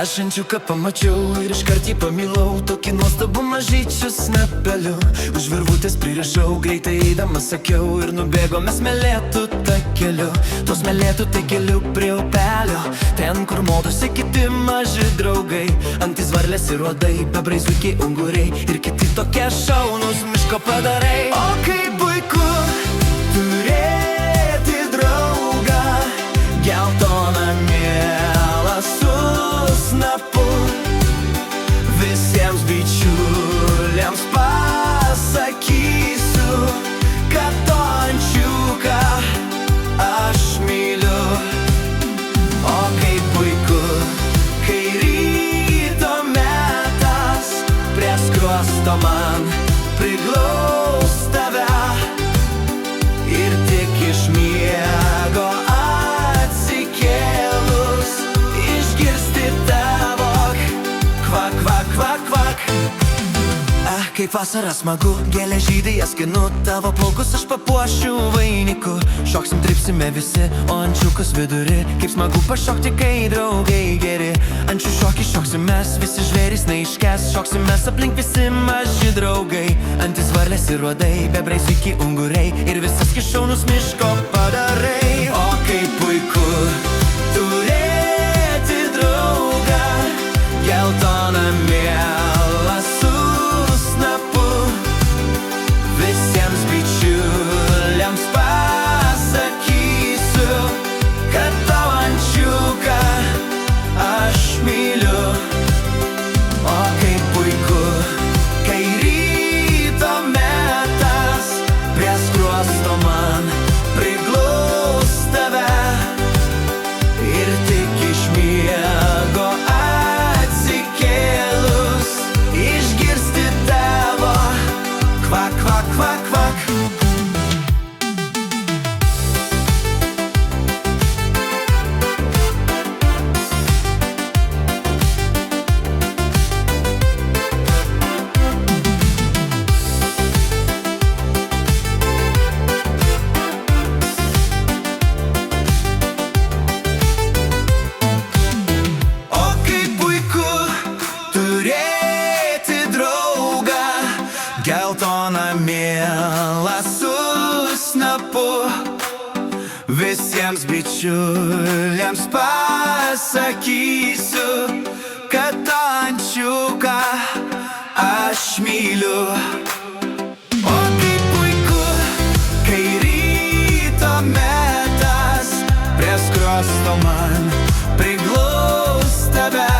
Aš ančiuką pamačiau ir iškart jį pamilau, tokį nuostabų mažyčių snapeliu. Už virvutės pririšau, greitai eidamas sakiau, ir nubėgome smėlėtų takeliu. Tuo smėlėtų takeliu prie upelio, ten kur modosi kiti maži draugai. Antys varlės ir uodai, bebrai, zuikiai, unguriai ir kiti tokie šaunūs miško padarai. O kaip puiku turėti draugą, geltoną mielą su snapu. Visiems bičiuliams pasakysiu, kad to ančiuką aš myliu. O kaip puiku, kai ryto metas prie skruosto man priglaus tave, ir tik iš miego atsikėlus išgirsti tavo kvak, kvak, kvak, kvak. Kaip vasarą smagu, gėlė žydai jas skinu, tavo plaukus aš papuošiu vainiku. Šoksim, tripsime visi, o ančiukas vidury. Kaip smagu pašokti, kai draugai geri. Ančių šokį šoksim mes, visi žvėrys neiškes. Šoksim mes aplink visi maži draugai. Antys varlės ir uodai, bebrai, zuikiai, unguriai ir visas kišaunus miško padarai. O kaip puiku turėti draugą, geltoną mielą su snapu. Visiems bičiuliams pasakysiu, kad tavo ančiuką aš myliu. O kaip puiku, kai ryto metas prie skruosto man priglaus tave, ir tik iš miego atsikėlus išgirsti tavo kvak, kvak, kvak, kvak. O kaip puiku turėti draugą, geltoną mielą su snapu. Visiems bičiuliams pasakysiu, kad tą ančiuką aš myliu. O kaip puiku, kai ryto metas prie skruosto man priglaus tave,